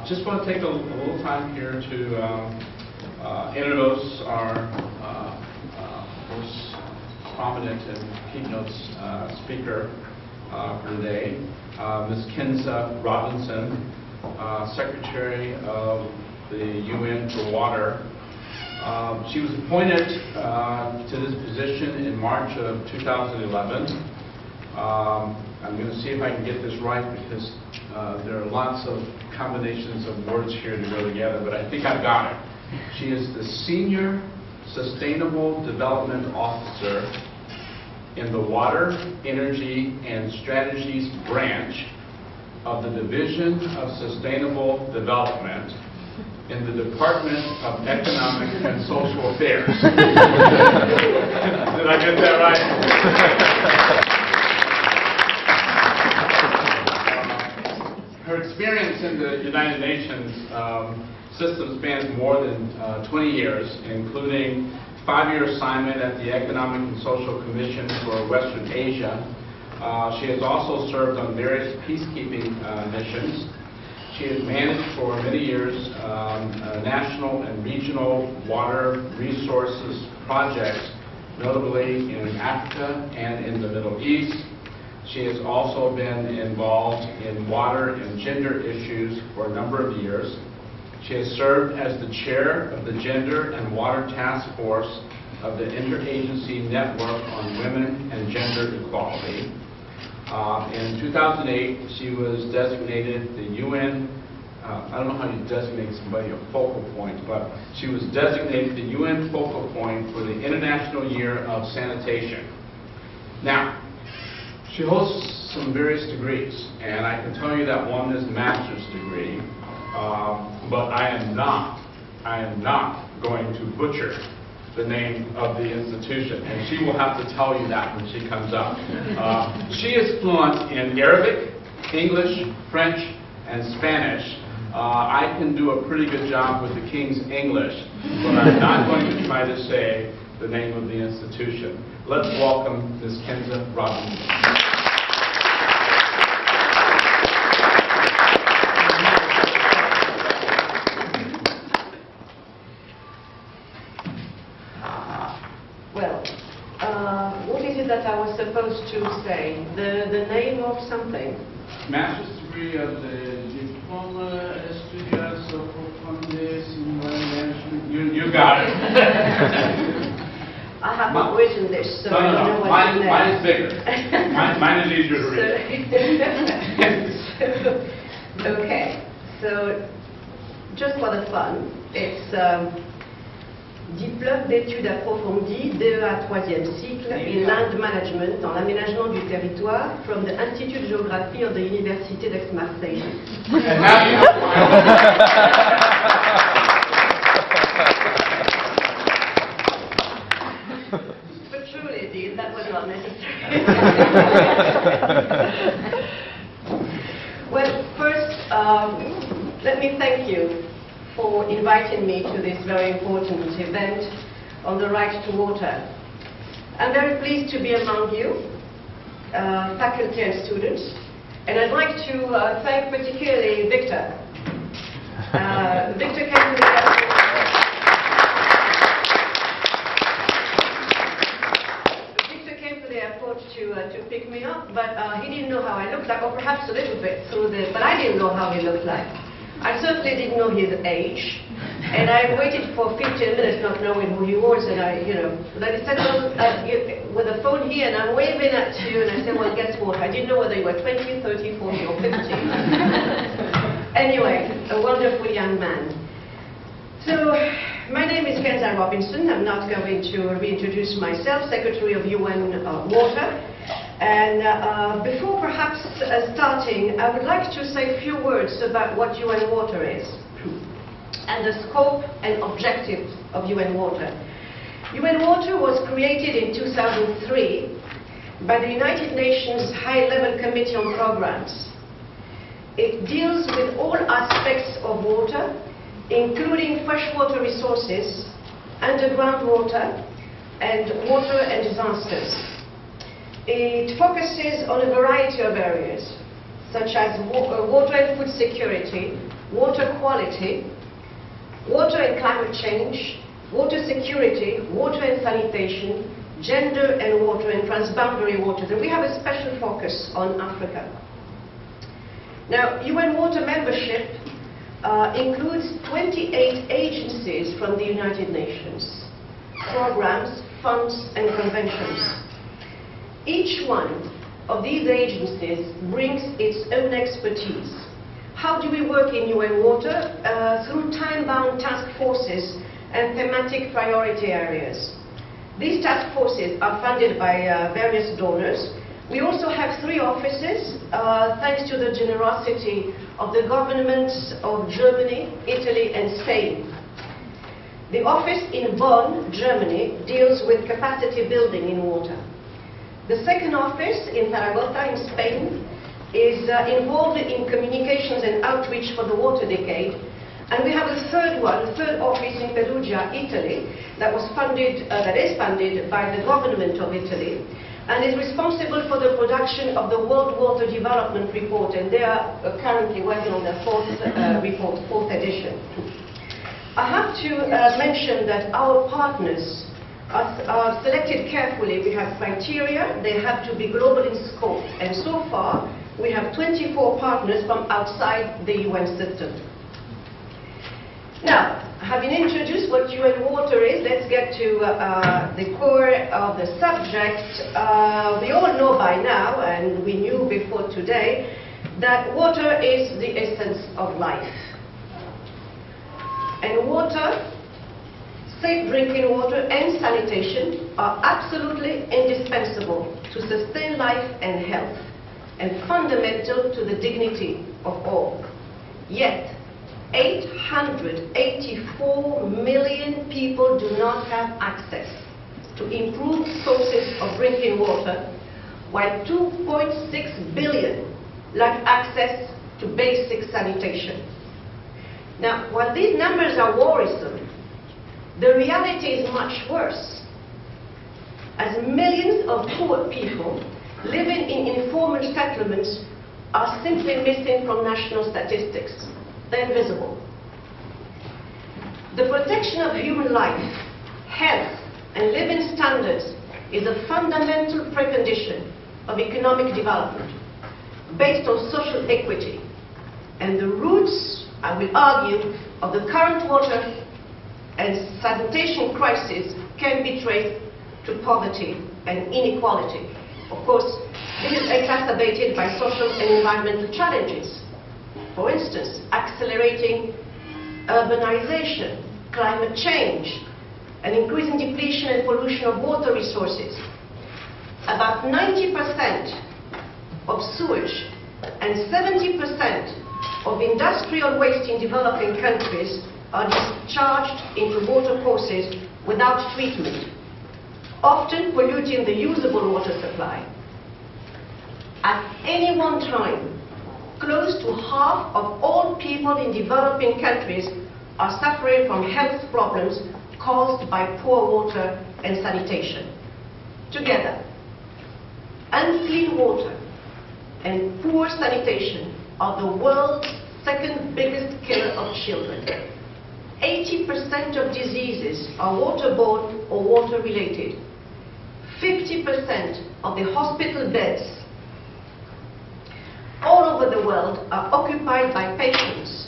Just want to take a little time here to introduce our most prominent and keynote speaker for today, Ms. Kenza Robinson, Secretary of the UN for Water. She was appointed to this position in March of 2011. I'm going to see if I can get this right because there are lots of combinations of words here to go together, but I think I've got it. She is the Senior Sustainable Development Officer in the Water, Energy, and Strategies branch of the Division of Sustainable Development in the Department of Economic and Social Affairs. Did I get that right? Her experience in the United Nations system spans more than 20 years, including 5-year assignment at the Economic and Social Commission for Western Asia. She has also served on various peacekeeping missions. She has managed for many years national and regional water resources projects, notably in Africa and in the Middle East. She has also been involved in water and gender issues for a number of years. She has served as the chair of the Gender and Water Task Force of the Interagency Network on Women and Gender Equality. In 2008, she was designated the UN, I don't know how you designate somebody a focal point, but she was designated the UN focal point for the International Year of Sanitation. Now, she holds some various degrees, and I can tell you that one is a master's degree, but I am not going to butcher the name of the institution, and she will have to tell you that when she comes up. She is fluent in Arabic, English, French, and Spanish. I can do a pretty good job with the King's English, but I'm not going to try to say the name of the institution. Let's welcome Ms. Kenza Robinson. What is it that I was supposed to say? The name of something? Master's degree of the Diploma Estudios Profundes in Management. You got it. I have not written this, so I don't know what mine is bigger. mine is easier to read. Okay, so just for the fun, it's Diplôme d'études approfondies, DEA 3e cycle, in Land Management, dans l'aménagement du territoire, from the Institut de Géographie of the Université d'Aix-Marseille. But truly, Dean, that was not necessary. Well, first, let me thank you for inviting me to this very important event on the right to water. I'm very pleased to be among you, faculty and students, and I'd like to thank particularly Victor. Victor came to the airport. Victor came to the airport to pick me up, but he didn't know how I looked like, or perhaps a little bit through the, but I didn't know how he looked like. I certainly didn't know his age, and I waited for 15 minutes not knowing who he was, and then he said, well, with a phone here, and I'm waving at you, and I said, well, guess what? I didn't know whether you were 20, 30, 40, or 50. Anyway, a wonderful young man. So, my name is Kenza Robinson. I'm not going to reintroduce myself, Secretary of UN Water. And before perhaps starting, I would like to say a few words about what UN Water is and the scope and objectives of UN Water. UN Water was created in 2003 by the United Nations High-Level Committee on Programs. It deals with all aspects of water, including freshwater resources, underground water, and water and disasters. It focuses on a variety of areas, such as water and food security, water quality, water and climate change, water security, water and sanitation, gender and water, and transboundary waters. And we have a special focus on Africa. Now, UN Water membership includes 28 agencies from the United Nations, programs, funds, and conventions. Each one of these agencies brings its own expertise. How do we work in UN Water? Through time-bound task forces and thematic priority areas. These task forces are funded by various donors. We also have 3 offices, thanks to the generosity of the governments of Germany, Italy, and Spain. The office in Bonn, Germany, deals with capacity building in water. The second office in Zaragoza, in Spain, is involved in communications and outreach for the water decade. And we have a third office in Perugia, Italy, that is funded by the government of Italy, and is responsible for the production of the World Water Development Report, and they are currently working on the 4th edition. I have to mention that our partners are selected carefully. We have criteria, they have to be global in scope, and so far we have 24 partners from outside the UN system. Now, having introduced what UN Water is, let's get to the core of the subject. We all know by now, and we knew before today, that water is the essence of life. And water, safe drinking water and sanitation are absolutely indispensable to sustain life and health, and fundamental to the dignity of all. Yet, 884 million people do not have access to improved sources of drinking water, while 2.6 billion lack access to basic sanitation. Now, while these numbers are worrisome, the reality is much worse, as millions of poor people living in informal settlements are simply missing from national statistics. They're invisible. The protection of human life, health, and living standards is a fundamental precondition of economic development based on social equity. And the roots, I will argue, of the current water and sanitation crisis can be traced to poverty and inequality. Of course, this is exacerbated by social and environmental challenges. For instance, accelerating urbanization, climate change, and increasing depletion and pollution of water resources. About 90% of sewage and 70% of industrial waste in developing countries are discharged into water courses without treatment, often polluting the usable water supply. At any one time, close to half of all people in developing countries are suffering from health problems caused by poor water and sanitation. Together, unclean water and poor sanitation are the world's second biggest killer of children. 80% of diseases are waterborne or water-related. 50% of the hospital beds all over the world are occupied by patients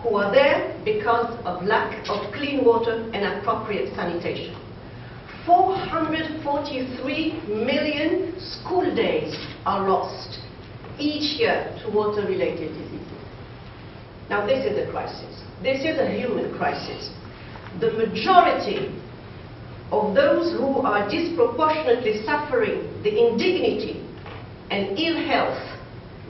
who are there because of lack of clean water and appropriate sanitation. 443 million school days are lost each year to water-related diseases. Now, this is a crisis. This is a human crisis. The majority of those who are disproportionately suffering the indignity and ill health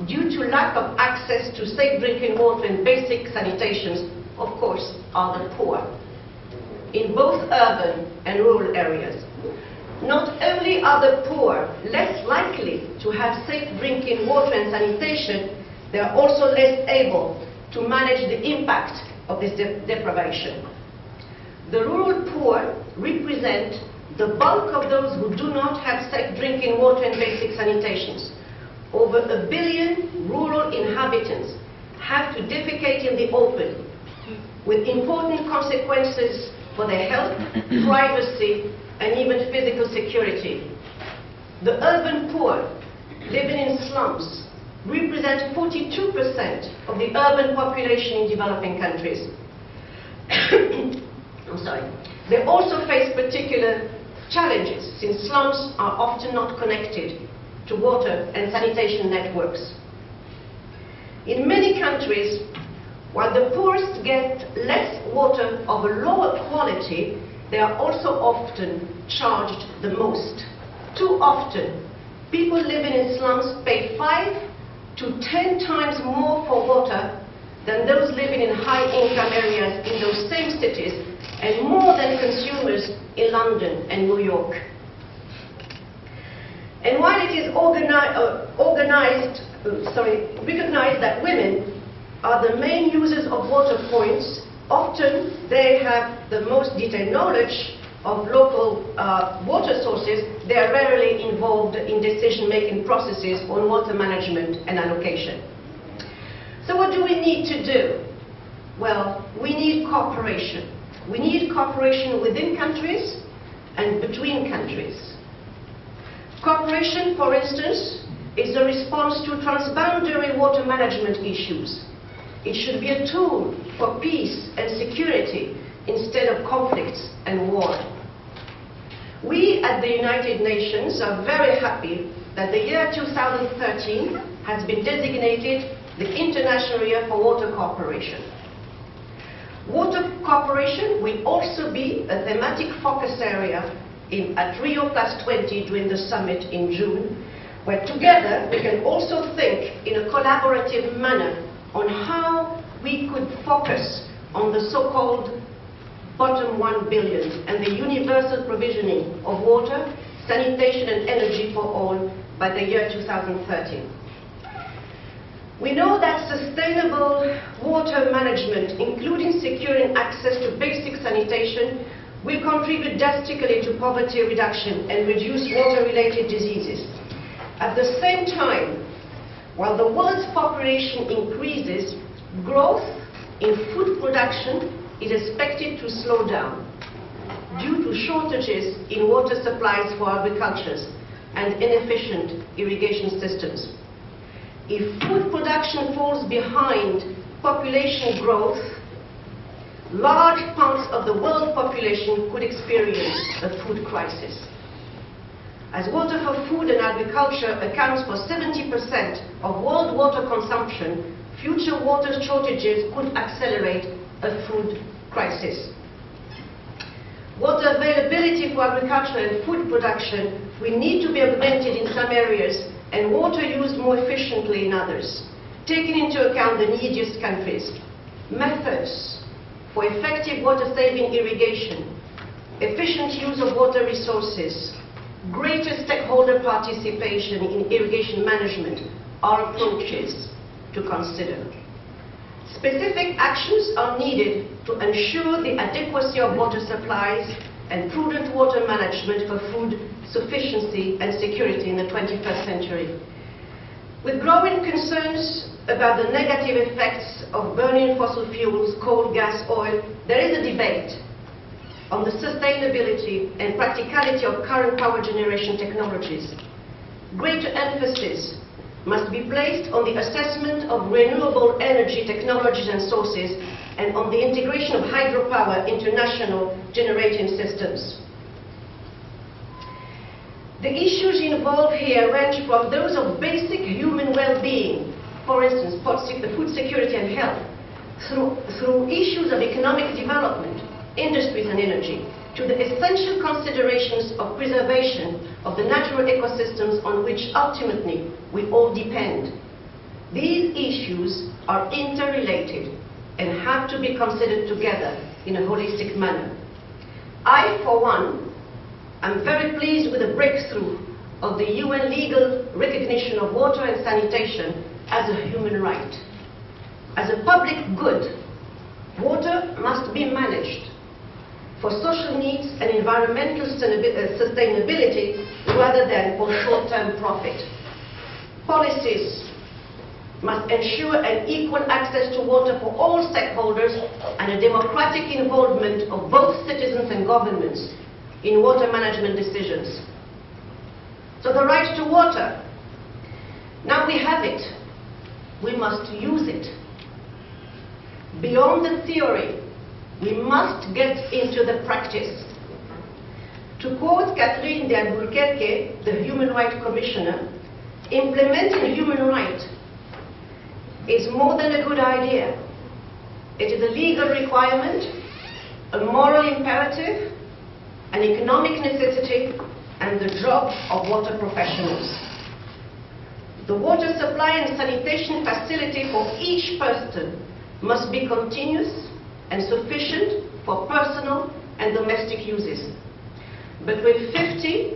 due to lack of access to safe drinking water and basic sanitations, of course, are the poor, in both urban and rural areas. Not only are the poor less likely to have safe drinking water and sanitation, they are also less able to manage the impact of this deprivation. The rural poor represent the bulk of those who do not have safe drinking water and basic sanitations. over 1 billion rural inhabitants have to defecate in the open, with important consequences for their health, privacy, and even physical security. The urban poor living in slums represent 42% of the urban population in developing countries. I'm sorry. They also face particular challenges, since slums are often not connected to water and sanitation networks. In many countries, while the poorest get less water of a lower quality, they are also often charged the most. Too often, people living in slums pay 5 to 10 times more for water than those living in high-income areas in those same cities, and more than consumers in London and New York. And while it is recognized that women are the main users of water points, often they have the most detailed knowledge of local water sources. They are rarely involved in decision-making processes on water management and allocation. So what do we need to do? Well, we need cooperation. We need cooperation within countries and between countries. Cooperation, for instance, is a response to transboundary water management issues. It should be a tool for peace and security instead of conflicts and war. We at the United Nations are very happy that the year 2013 has been designated the International Year for Water Cooperation. Water cooperation will also be a thematic focus area at Rio+20 during the summit in June, where together we can also think in a collaborative manner on how we could focus on the so-called bottom 1 billion and the universal provisioning of water, sanitation and energy for all by the year 2013. We know that sustainable water management, including securing access to basic sanitation, will contribute drastically to poverty reduction and reduce water-related diseases. At the same time, while the world's population increases, growth in food production is expected to slow down due to shortages in water supplies for agriculture and inefficient irrigation systems. If food production falls behind population growth, large parts of the world population could experience a food crisis. As water for food and agriculture accounts for 70% of world water consumption, future water shortages could accelerate a food crisis. Water availability for agriculture and food production will need to be augmented in some areas and water used more efficiently in others, taking into account the neediest countries. Methods for effective water-saving irrigation, efficient use of water resources, greater stakeholder participation in irrigation management are approaches to consider. Specific actions are needed to ensure the adequacy of water supplies and prudent water management for food sufficiency and security in the 21st century. With growing concerns about the negative effects of burning fossil fuels, coal, gas, oil, there is a debate on the sustainability and practicality of current power generation technologies. Greater emphasis must be placed on the assessment of renewable energy technologies and sources and on the integration of hydropower into national generating systems. The issues involved here range from those of basic human well-being, for instance, food security and health, through issues of economic development, industries and energy, to the essential considerations of preservation of the natural ecosystems on which ultimately we all depend. These issues are interrelated and have to be considered together in a holistic manner. I, for one, am very pleased with the breakthrough of the UN legal recognition of water and sanitation as a human right. As a public good, water must be managed for social needs and environmental sustainability rather than for short-term profit. Policies must ensure an equal access to water for all stakeholders and a democratic involvement of both citizens and governments in water management decisions. So the right to water, now we have it. We must use it. Beyond the theory, we must get into the practice. To quote Catherine de Albuquerque, the Human Rights Commissioner, implementing human rights is more than a good idea. It is a legal requirement, a moral imperative, an economic necessity, and the job of water professionals. The water supply and sanitation facility for each person must be continuous and sufficient for personal and domestic uses. But with 50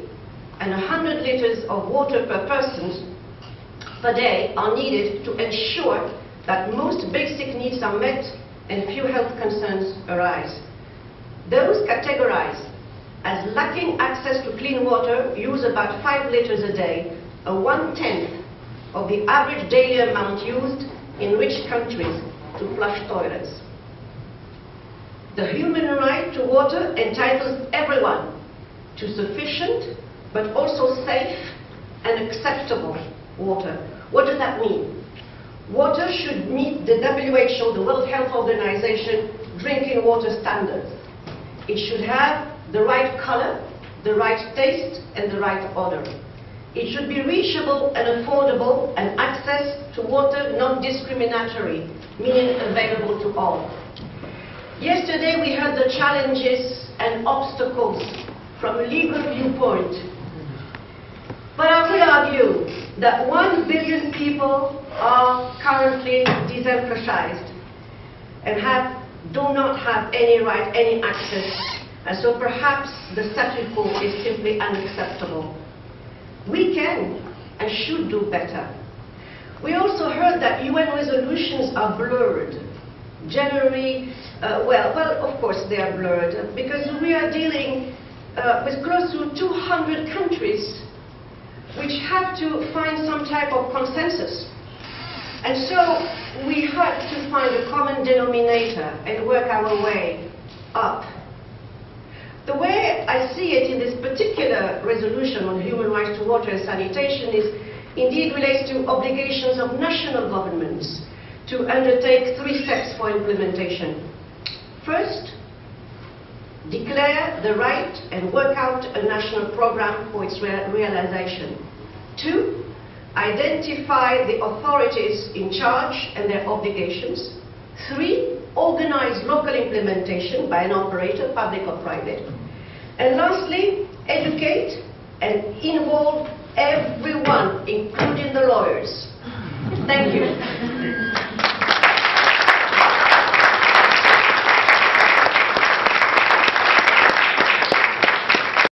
and 100 liters of water per person per day are needed to ensure that most basic needs are met and few health concerns arise. Those categorized as lacking access to clean water use about 5 liters a day, a 1/10 of the average daily amount used in rich countries to flush toilets. The human right to water entitles everyone to sufficient but also safe and acceptable water. What does that mean? Water should meet the WHO, the World Health Organization, drinking water standards. It should have the right color, the right taste, and the right odor. It should be reachable and affordable, and access to water non-discriminatory, meaning available to all. Yesterday we heard the challenges and obstacles from a legal viewpoint. But I would argue that 1 billion people are currently disenfranchised and do not have any right, any access. And so perhaps the status quo is simply unacceptable. We can and should do better. We also heard that UN resolutions are blurred. Generally, well, of course they are blurred because we are dealing with close to 200 countries which have to find some type of consensus. And so we had to find a common denominator and work our way up. The way I see it in this particular resolution on human rights to water and sanitation is indeed relates to obligations of national governments to undertake 3 steps for implementation. First, declare the right and work out a national program for its realization. 2, identify the authorities in charge and their obligations. 3, organize local implementation by an operator, public or private. And lastly, educate and involve everyone, including the lawyers. Thank you.